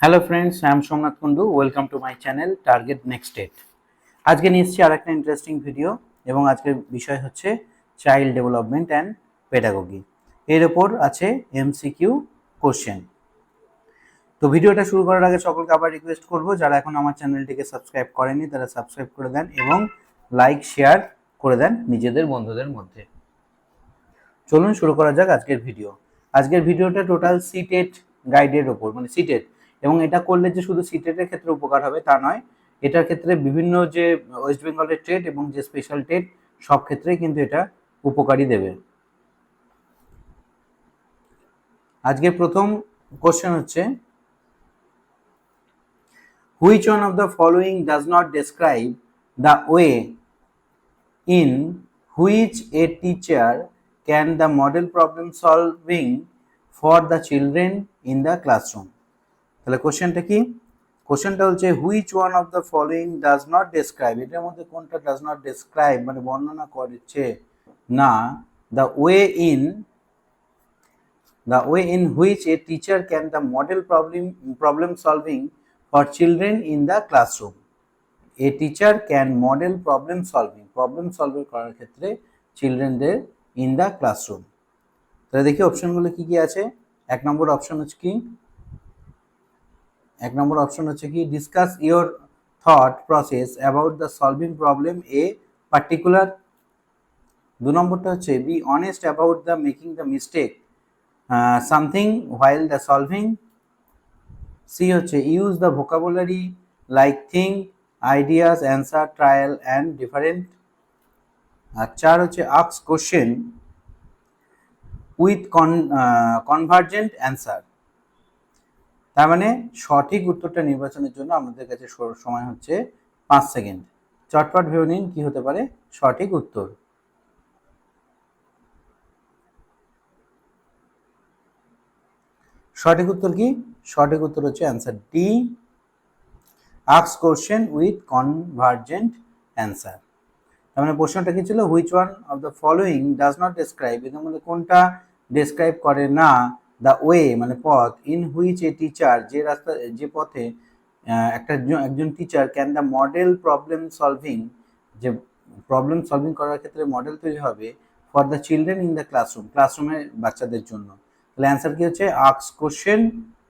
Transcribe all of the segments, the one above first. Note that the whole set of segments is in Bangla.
Hello friends, I am Somnath Kundu. Welcome to my channel Target Next Date. আজকে নিয়ে এসেছি আর একটা ইন্টারেস্টিং ভিডিও এবং আজকের বিষয় হচ্ছে চাইল্ড ডেভেলপমেন্ট অ্যান্ড পেডাগোগি। এর ওপর আছে এমসিকিউ কোশ্চেন। তো ভিডিওটা শুরু করার আগে সকলকে আবার রিকোয়েস্ট করব, যারা এখন আমার চ্যানেলটিকে সাবস্ক্রাইব করেনি তারা সাবস্ক্রাইব করে দেন এবং লাইক শেয়ার করে দেন নিজেদের বন্ধুদের মধ্যে। চলুন শুরু করা যাক আজকের ভিডিও। আজকের ভিডিওটা টোটাল সিটেট গাইডের ওপর, মানে সিটেট, এবং এটা করলে যে শুধু সিটেটের ক্ষেত্রে উপকার হবে তা নয়, এটার ক্ষেত্রে বিভিন্ন যে ওয়েস্ট বেঙ্গলের টেট এবং যে স্পেশাল টেট সব ক্ষেত্রেই কিন্তু এটা উপকারী দেবে। আজকের প্রথম কোশ্চেন হচ্ছে, which one of the following does not describe the way in which a teacher can the model problem solving for the children in the classroom। তাহলে কোশ্চেনটা কি? কোশ্চেনটা হচ্ছে which one of the following does not describe, এটার মধ্যে কোনটা ডাজ নট ডেসক্রাইব মানে বর্ণনা করছে না the way in which a teacher can the model problem solving for children in the classroom। A teacher can model problem solving করার ক্ষেত্রে চিলড্রেনদের ইন দ্য ক্লাসরুম। তাহলে দেখি অপশনগুলো কি কি আছে। এক নম্বর অপশন হচ্ছে কি discuss your thought process about the solving problem a particular. দু নম্বরটা হচ্ছে be honest about the making the mistake something while the solving. C হচ্ছে use the vocabulary like think, ideas, answer, trial and different. আর চার হচ্ছে ask question with convergent answer. তার মানে সঠিক উত্তরটা নির্বাচনের জন্য আমাদের কাছে সময় হচ্ছে 5 সেকেন্ড। চটপট ভেবে নিন কি হতে পারে সঠিক উত্তর। সঠিক উত্তর কি? সঠিক উত্তর হচ্ছে answer D, ask question with convergent answer. তার মানে প্রশ্নটা কি ছিল? Which one of the following does not describe, এদের মধ্যে কোনটা ডেসক্রাইব করে না দ্য ওয়ে মানে পথ, ইন হুইচ এ টিচার যে রাস্তা যে পথে একজন teacher can the model problem solving, যে প্রবলেম সলভিং করার ক্ষেত্রে মডেল তৈরি হবে for the children in the ক্লাসরুমের বাচ্চাদের জন্য। তাহলে অ্যান্সার কি হচ্ছে ask question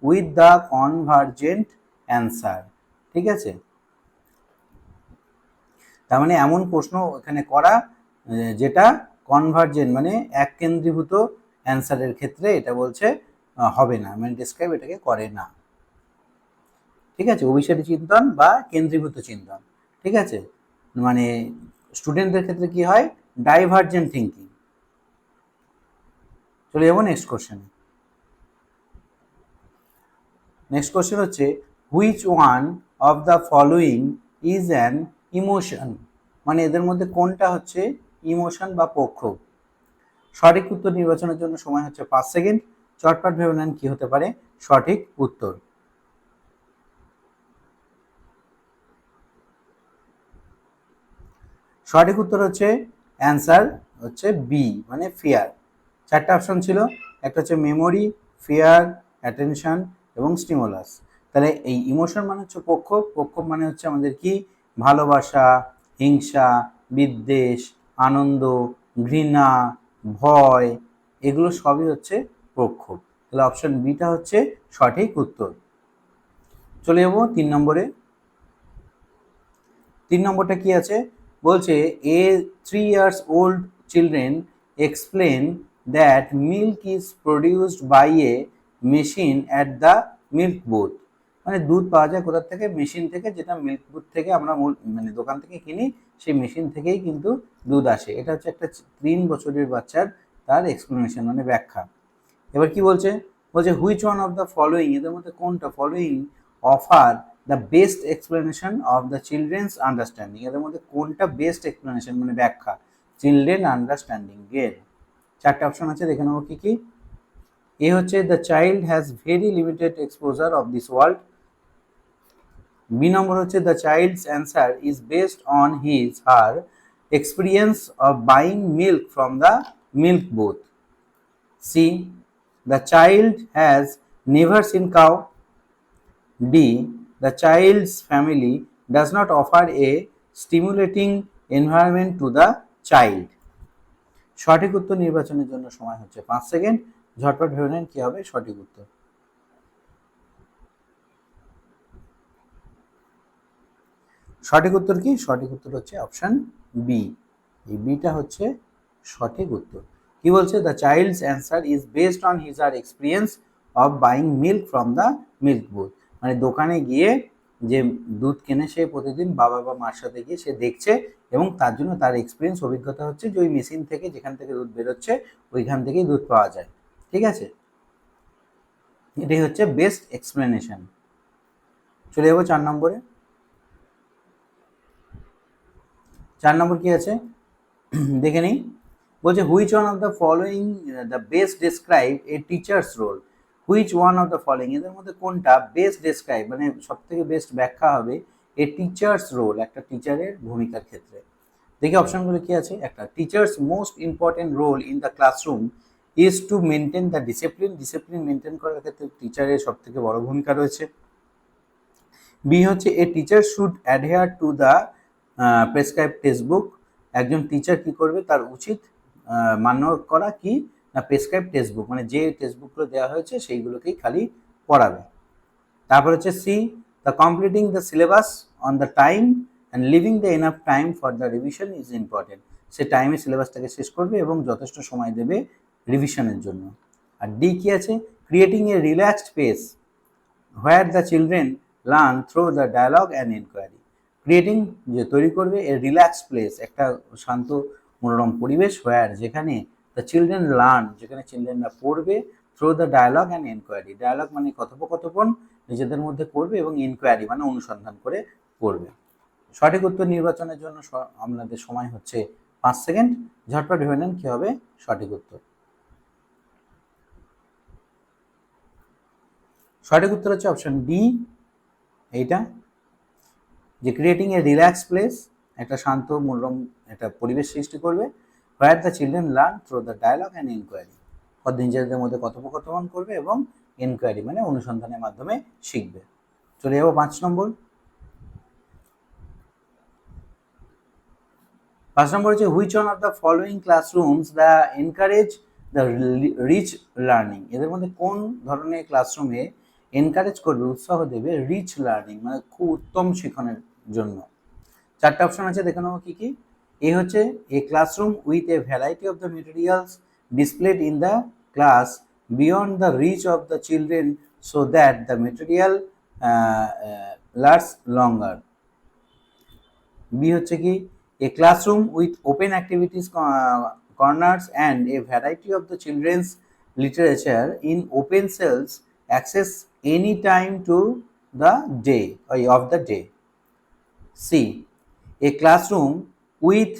with the convergent answer. ঠিক আছে, তার মানে এমন প্রশ্ন এখানে করা যেটা কনভার্জেন্ট মানে এক কেন্দ্রীভূত অ্যান্সারের ক্ষেত্রে এটা বলছে হবে না, মানে ডেসক্রাইব এটাকে করে না। ঠিক আছে, অভিসারী চিন্তন বা কেন্দ্রীভূত চিন্তন। ঠিক আছে, মানে স্টুডেন্টদের ক্ষেত্রে কি হয় ডাইভার্জেন্ট থিঙ্কিং। চলে যাবো নেক্সট কোশ্চেনে। নেক্সট কোশ্চেন হচ্ছে which one of the following is an emotion, মানে এদের মধ্যে কোনটা হচ্ছে ইমোশন বা প্রক্ষোভ। সঠিক উত্তর নির্বাচনের জন্য সময় হচ্ছে 5 সেকেন্ড। চটপট ভেবে নেন কি হতে পারে সঠিক উত্তর। সঠিক উত্তর হচ্ছে অ্যান্সার হচ্ছে বি মানে ফিয়ার। চারটা অপশন ছিল, একটা হচ্ছে মেমোরি, ফিয়ার, অ্যাটেনশন এবং স্টিমুলাস। তাহলে এই ইমোশন মানে হচ্ছে প্রক্ষোভ মানে হচ্ছে আমাদের কি ভালোবাসা, হিংসা, বিদ্বেষ, আনন্দ, ঘৃণা, ভয়, এগুলো সবই হচ্ছে প্রক্ষোভ। তাহলে অপশন বিটা হচ্ছে সঠিক উত্তর। চলে যাবো 3 নম্বরে। 3 নম্বরটা কি আছে বলছে এ 3 years old children explain that milk is produced by a machine at the milk booth। মানে দুধ পাওয়া যায় কোথা থেকে? মেশিন থেকে, যেটা মিল্ক বুথ থেকে আমরা মানে দোকান থেকে কিনি, সেই মেশিন থেকেই কিন্তু দুধ আসে। এটা হচ্ছে একটা 3 বছরের বাচ্চার তার এক্সপ্লেনেশন মানে ব্যাখ্যা। এবার কি বলছে? বলছে which one of the following, এদের মধ্যে কোনটা following offer the best explanation of the children's understanding, এদের মধ্যে কোনটা বেস্ট এক্সপ্লেনেশন মানে ব্যাখ্যা চিলড্রেন আন্ডারস্ট্যান্ডিং এর। চারটে অপশন আছে, দেখে নেবো কি কি। এ হচ্ছে the child has very limited exposure of this world. B নম্বর হচ্ছে the child's answer is based on his her experience of buying milk from the milk booth. C, the child has never seen cow. D. The child's family does not offer a stimulating environment to the child. সঠিক উত্তর নির্বাচনের জন্য সময় হচ্ছে 5 সেকেন্ড। ঝটপট ভেবে নেন কি হবে সঠিক উত্তর। সঠিক উত্তর কি? সঠিক উত্তর হচ্ছে অপশন বি। এই বিটা হচ্ছে সঠিক উত্তর। কি বলছে? The child's answer is based on his her experience of buying milk from the milk booth. মানে দোকানে গিয়ে যে দুধ কেনে সে প্রতিদিন বাবা বা মার সাথে গিয়ে সে দেখছে এবং তার জন্য তার এক্সপিরিয়েন্স অভিজ্ঞতা হচ্ছে যে ওই মেশিন থেকে যেখান থেকে দুধ বেরোচ্ছে ওইখান থেকেই দুধ পাওয়া যায়। ঠিক আছে, এটাই হচ্ছে বেস্ট এক্সপ্লেনেশন। চলে যাবো 4 নম্বরে। 4 নম্বর কি আছে দেখে নিই। বলছে which one of the following the best describe a teacher's role. Which one of the following, এদের মধ্যে কোনটা বেস্ট ডেসক্রাইব মানে সব থেকে বেস্ট ব্যাখ্যা হবে এ টিচার্স রোল, একটা টিচারের ভূমিকার ক্ষেত্রে। দেখি অপশনগুলো কি আছে। একটা, teacher's most important role in the classroom is to maintain the discipline. Discipline maintain করার ক্ষেত্রে টিচারের সব থেকে বড় ভূমিকা রয়েছে। বি হচ্ছে a teacher should adhere to the prescribe text book. একজন টিচার কি করবে, তার উচিত মান্য করা কি না প্রেসক্রাইব টেক্সট বুক, মানে যে টেক্সট বুকগুলো দেওয়া হয়েছে সেইগুলোকেই খালি পড়াবে। তারপর হচ্ছে C, the completing the syllabus on the time and leaving the enough time for the revision is important. সে টাইমে সিলেবাসটাকে শেষ করবে এবং যথেষ্ট সময় দেবে রিভিশনের জন্য। আর ডি কি আছে, creating a relaxed pace where the children learn through the dialogue and enquiry. Creating যে তৈরি করবে এ রিল্যাক্স প্লেস, একটা শান্ত মনোরম পরিবেশ, হোয়ার যেখানে দ্য চিলড্রেন লার্ন, যেখানে চিলড্রেনরা পড়বে, through the dialogue and enquiry. Dialogue মানে কথোপকথন নিজেদের মধ্যে করবে এবং ইনকোয়ারি মানে অনুসন্ধান করে পড়বে। সঠিক উত্তর নির্বাচনের জন্য আপনাদের সময় হচ্ছে 5 সেকেন্ড। ঝটপট ভেবে নেন কি হবে সঠিক উত্তর। সঠিক উত্তর হচ্ছে অপশন ডি, এইটা, যে ক্রিয়েটিং এ রিল্যাক্স প্লেস, একটা শান্ত মনোরম একটা পরিবেশ সৃষ্টি করবে, where the children learn through the dialogue and enquiry. নিজেদের মধ্যে কথোপকথন করবে এবং এনকোয়ারি মানে অনুসন্ধানের মাধ্যমে শিখবে। চলে যাবো 5 নম্বর। 5 নম্বর হচ্ছে which one of the following classrooms the encourage the rich learning. এদের মধ্যে কোন ধরনের ক্লাসরুমে এনকারেজ করবে, উৎসাহ দেবে রিচ লার্নিং মানে খুব উত্তম শিক্ষণের জন্য। 4টা অপশন আছে, দেখে নেবো কি কি। এ হচ্ছে a classroom with a variety of the materials displayed in the class beyond the reach of the children so that the material last longer. B হচ্ছে কি a classroom with open activities corners and a variety of the children's literature in open cells access any time to the day of the day. C, a classroom with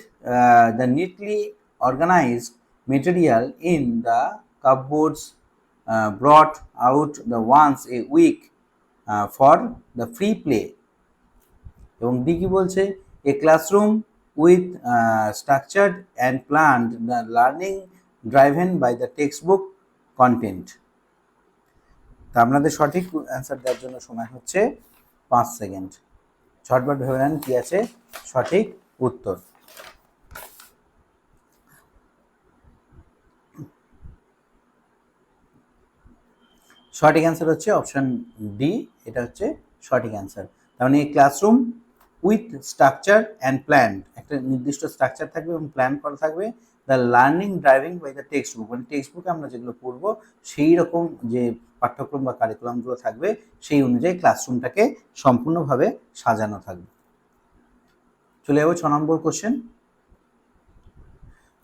the neatly organized material in the cupboards brought out the once a week for the free play. এবং ডি কি বলছে, a classroom with structured and planned the learning driven by the text book content. তা আপনাদের সঠিক অ্যান্সার দেওয়ার জন্য সময় হচ্ছে 5 সেকেন্ড। ঝটপট ভেবে নেন কি আছে সঠিক উত্তর। সঠিক অ্যান্সার হচ্ছে অপশন ডি, এটা হচ্ছে সঠিক অ্যান্সার। তার মানে এই classroom with structure and plan, একটা নির্দিষ্ট স্ট্রাকচার থাকবে এবং প্ল্যান করা থাকবে, the learning driving by the text book মানে টেক্সট বুকে আমরা যেগুলো পড়বো সেই রকম যে পাঠ্যক্রম বা কারিকুলামগুলো থাকবে সেই অনুযায়ী ক্লাসরুমটাকে সম্পূর্ণভাবে সাজানো থাকবে। চলে যাবো 6 নম্বর কোশ্চেন।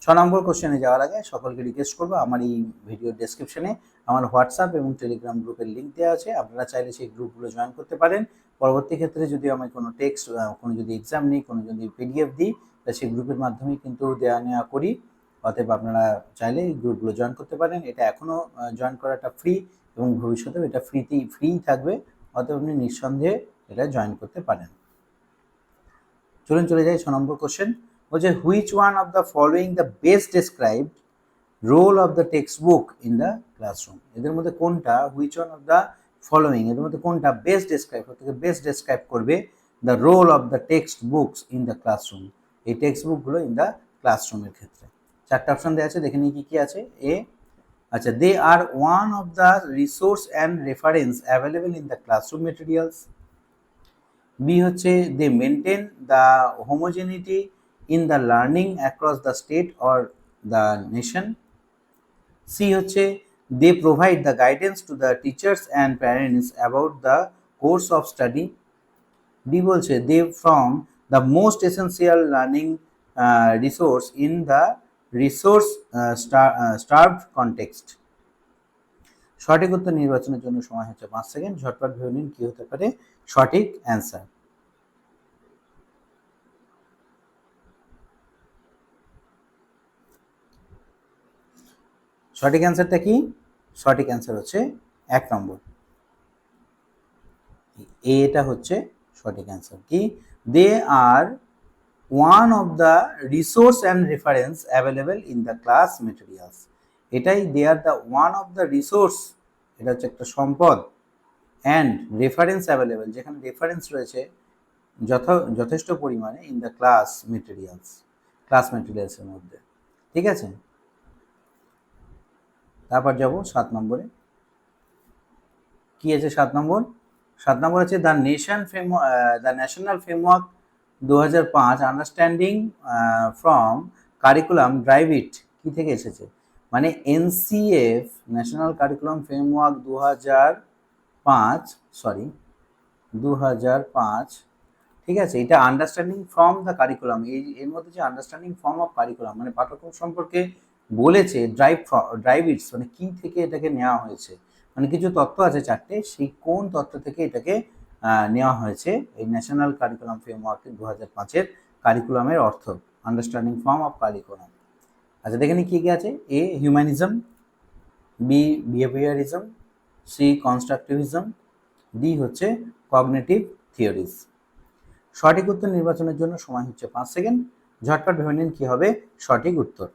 6 নম্বর কোশ্চেনে যাওয়ার আগে সকলকে রিকোয়েস্ট করবো, আমার এই ভিডিওর ডেসক্রিপশনে আমার হোয়াটসঅ্যাপ এবং টেলিগ্রাম গ্রুপের লিঙ্ক দেওয়া আছে, আপনারা চাইলে সেই গ্রুপগুলো জয়েন করতে পারেন। পরবর্তী ক্ষেত্রে যদি আমি কোনো টেক্সট, কোনো যদি এক্সাম নিই, কোনো যদি পিডিএফ দিই, তা সেই গ্রুপের মাধ্যমেই কিন্তু দেওয়া নেওয়া করি। অতএব আপনারা চাইলে এই গ্রুপগুলো জয়েন করতে পারেন। এটা এখনও জয়েন করাটা ফ্রি এবং ভবিষ্যতেও এটা ফ্রিই থাকবে, অতএব আপনি নিঃসন্দেহে এটা জয়েন করতে পারেন। চলুন চলে যাই 6 নম্বর কোশ্চেন। বলছে which one of the following the best described role of the text book in the classroom. এদের মধ্যে কোনটা, which one of the following এর মধ্যে কোনটা বেস্ট ডেসক্রাইব, সবথেকে বেস্ট ডেসক্রাইব করবে the role of the text books in the ক্লাসরুম, এই টেক্সট বুকগুলো ইন দ্য ক্লাসরুমের ক্ষেত্রে। চারটা অপশন দেওয়া আছে, দেখে নিই কি কি আছে। এ, আচ্ছা, they are one of the resource and reference available in the classroom materials. B হচ্ছে they maintain the homogeneity in the learning across the state or the nation. C হচ্ছে they provide the guidance to the teachers and parents about the course of study. D বলছে they from the most essential learning resource in the resource starved context. সঠিক উত্তর নির্বাচনের জন্য সময় হচ্ছে 5 সেকেন্ড। ঝটপট ভেবে নিন কি হতে পারে সঠিক অ্যান্সার। সঠিক অ্যান্সারটা কি? সঠিক অ্যান্সার হচ্ছে 1 নম্বর, এটা হচ্ছে সঠিক অ্যান্সার। কি? They are one of the resource and reference available in the class materials. এটাই they are the one of the resource, এটা হচ্ছে একটা সম্পদ, অ্যান্ড রেফারেন্স অ্যাভেলেবল, যেখানে রেফারেন্স রয়েছে যথেষ্ট পরিমাণে ইন দ্য ক্লাস মেটেরিয়ালসের মধ্যে। ঠিক আছে, তারপর যাব 7 নম্বরে। কি আছে 7 নম্বর? 7 নম্বর আছে the national framework 2005 understanding from curriculum drive ইট কি থেকে এসেছে? মানে এনসিএফ ন্যাশনাল কারিকুলাম ফ্রেমওয়ার্ক 2005, ঠিক আছে, এটা আন্ডারস্ট্যান্ডিং ফ্রম দ্য কারিকুলাম, এর মধ্যে যে আন্ডারস্ট্যান্ডিং ফর্ম অফ কারিকুলাম মানে পাঠ্যক্রম সম্পর্কে বলেছে, ড্রাইভ ইটস মানে কি থেকে এটাকে নেওয়া হয়েছে, মানে কিছু তথ্য আছে চারটে, সেই কোন তথ্য থেকে এটাকে নেওয়া হয়েছে এই ন্যাশনাল কারিকুলাম ফ্রেমওয়ার্ক 2005-এর কারিকুলামের অর্থ, আন্ডারস্ট্যান্ডিং ফর্ম অফ কারিকুলাম। আচ্ছা, দেখে নি কি কি আছে। A humanism, B behaviourism, C constructivism, D হচ্ছে কগনিটিভ থিওরিজ। সঠিক উত্তর নির্বাচনের জন্য সময় হচ্ছে 5 সেকেন্ড। ঝটপট ভেবে নিন কি হবে সঠিক উত্তর।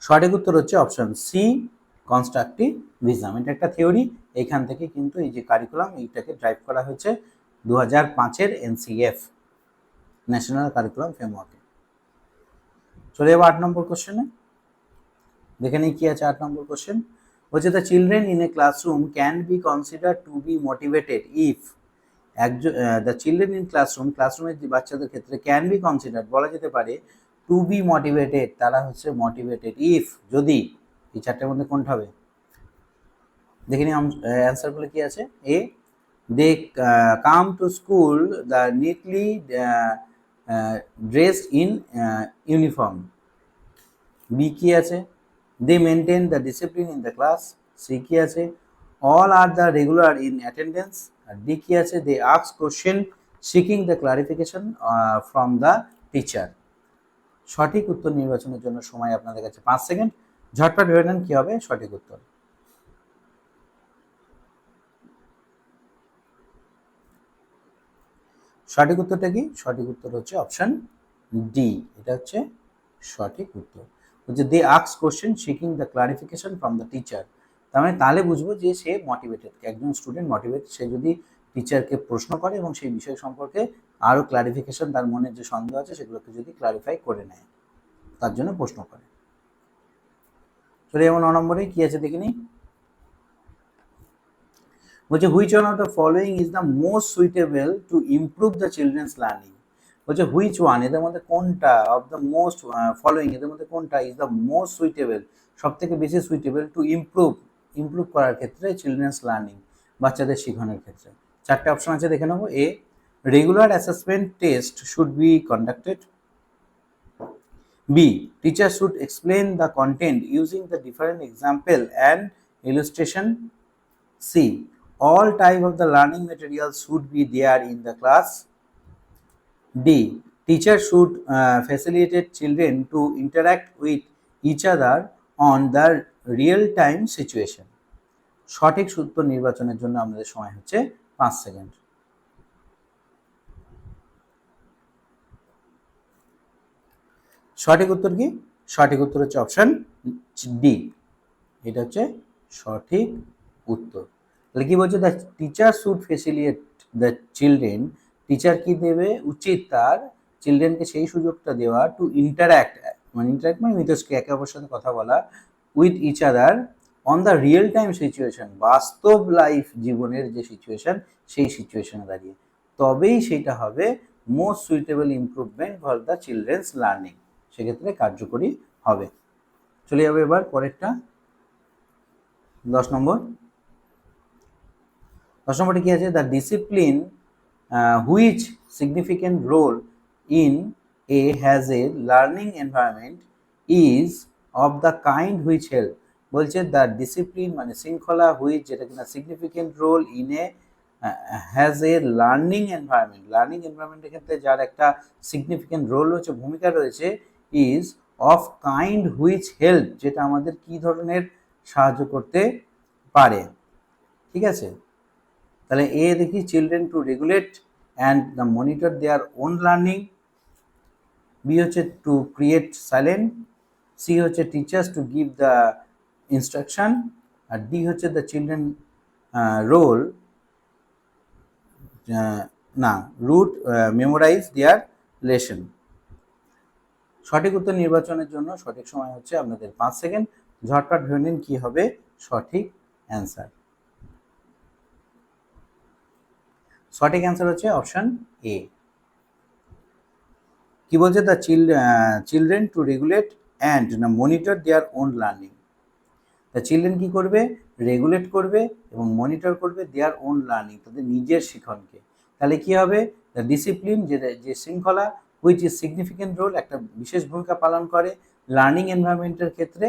সঠিক উত্তর হচ্ছে অপশন সি কনস্ট্রাকটিভিজম। এটা একটা থিওরি, এইখান থেকে কিন্তু এই যে কারিকুলাম এইটাকে ড্রাইভ করা হয়েছে 2005-এর এনসিএফ ন্যাশনাল কারিকুলাম ফ্রেমওয়ার্কে। চলে যাবো 8 নম্বর কোশ্চেনে। দেখে নিই কি আছে 8 নম্বর কোশ্চেন। বলছে the children in a classroom can be consider to B motivated if, the children in ক্লাসরুমের যে বাচ্চাদের ক্ষেত্রে ক্যান বি কনসিডার বলা যেতে পারে টু বি মোটিভেটেড, তারা হচ্ছে মোটিভেটেড ইফ, যদি, এই চারটের মধ্যে কোনটা হবে? দেখে নিই অ্যান্সারগুলো কি আছে। A they come to school the neatly dressed in uniform. B কি আছে? They maintain the discipline in the class. C কি আছে? All are the regular in attendance. আর ডি কি আছে? They ask question seeking the clarification from the teacher. সঠিক উত্তর নির্বাচনের জন্য সময় আপনাদের কাছে 5 সেকেন্ড। ঝটপট ভেবে নেন কি হবে সঠিক উত্তর। সঠিক উত্তরটা কি? সঠিক উত্তর হচ্ছে অপশন ডি, এটা হচ্ছে সঠিক উত্তর। হচ্ছে they ask question seeking the clarification from the teacher. তার মানে তাহলে বুঝবো যে সে মোটিভেটেড, একজন স্টুডেন্ট মোটিভেটেড, সে যদি টিচারকে প্রশ্ন করে এবং সেই বিষয় সম্পর্কে আরও ক্লারিফিকেশন, তার মনে যে সন্দেহ আছে সেগুলোকে যদি ক্লারিফাই করে নেয়, তার জন্য প্রশ্ন করে। চলে যেমন 9 নম্বরে কি আছে দেখে নিই। বলছে which one of the following is the most suitable to improve the children's learning. বলছে হুইচ ওয়ান, এদের মধ্যে কোনটা, অফ দ্য মোস্ট ফলোয়িং, এদের মধ্যে কোনটা ইজ দ্য মোস্ট সুইটেবল, সব থেকে বেশি সুইটেবল টু ইমপ্রুভ করার ক্ষেত্রে চিলড্রেন্স লার্নিং, বাচ্চাদের শেখানোর ক্ষেত্রে। চারটে অপশন আছে, দেখে নেবো। A regular assessment test should be conducted. B teacher should explain the content using the different example and illustration. C all type of the learning materials should be there in the class. D teacher should facilitate children to interact with each other on the real time situation. সঠিক উত্তর নির্বাচনের জন্য আমাদের সময় হচ্ছে 5 সেকেন্ড। সঠিক উত্তর কি? সঠিক উত্তর হচ্ছে অপশন ডি, এটা হচ্ছে সঠিক উত্তর। তাহলে কি বলছে, the teacher should facilitate the children, teacher কি দেবে, উচিত তার চিলড্রেনকে সেই সুযোগটা দেওয়া টু ইন্টারঅ্যাক্ট, মানে ইন্টারঅ্যাক্ট মানে মিথস্ক্রিয়া, একে অপরের সাথে কথা বলা, with each other on the real time situation, বাস্তব লাইফ জীবনের যে সিচুয়েশন সেই সিচুয়েশনে দাঁড়িয়ে, তবেই সেটা হবে most suitable improvement for the children's learning, সেক্ষেত্রে কার্যকরী হবে। চলে যাবে এবার পরেরটা, 10 নম্বর। 10 নম্বরে কি আছে, the discipline which significant role in a has a learning environment is of the kind which help, বলছে দ্য ডিসিপ্লিন মানে শৃঙ্খলা, হুইচ যেটা কিনা significant role in a has a learning environment, learning এনভায়রনমেন্টের ক্ষেত্রে যার একটা সিগনিফিক্যান্ট রোল রয়েছে, ভূমিকা রয়েছে, is of kind which help, যেটা আমাদের কি ধরনের সাহায্য করতে পারে, ঠিক আছে। তাহলে এ দেখি, children to regulate and the monitor their own learning, B হচ্ছে টু ক্রিয়েট সাইলেন্ট, সি হচ্ছে teachers to give the instruction, আর ডি হচ্ছে দ্য চিলড্রেন রোল না রুট মেমোরাইজ দেয়ার লেসন। সঠিক উত্তর নির্বাচনের জন্য সঠিক সময় হচ্ছে আপনাদের 5 সেকেন্ড, ঝটপট ভেবে নিন কি হবে সঠিক অ্যান্সার। সঠিক অ্যান্সার হচ্ছে অপশন এ। কি বলছে, the children to regulate and না monitor their own learning, the children কি করবে, রেগুলেট করবে এবং মনিটর করবে দেয়ার ওন লার্নিং, তাদের নিজের শিক্ষণকে। তাহলে কি হবে, দ্য ডিসিপ্লিন যে শৃঙ্খলা, হুইচ ইজ সিগনিফিক্যান্ট রোল একটা বিশেষ ভূমিকা পালন করে লার্নিং এনভায়রনমেন্টের ক্ষেত্রে,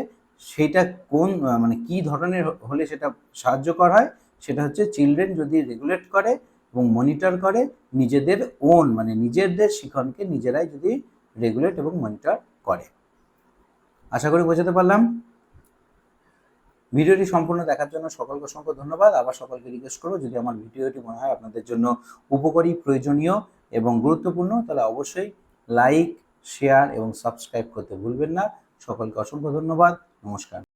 সেটা কোন মানে কি ধরনের হলে সেটা সাহায্যকর হয়, সেটা হচ্ছে চিলড্রেন যদি রেগুলেট করে এবং মনিটর করে নিজেদের ওন মানে নিজেদের শিক্ষণকে নিজেরাই যদি রেগুলেট এবং মনিটর করে। আশা করি বোঝাতে পারলাম। ভিডিওটি সম্পূর্ণ দেখার জন্য সকলকে অসংখ্য ধন্যবাদ। আবার সকলকে রিকোয়েস্ট করবো, যদি আমার ভিডিওটি মনে হয় আপনাদের জন্য উপকারী, প্রয়োজনীয় এবং গুরুত্বপূর্ণ, তাহলে অবশ্যই লাইক, শেয়ার এবং সাবস্ক্রাইব করতে ভুলবেন না। সকলকে অসংখ্য ধন্যবাদ, নমস্কার।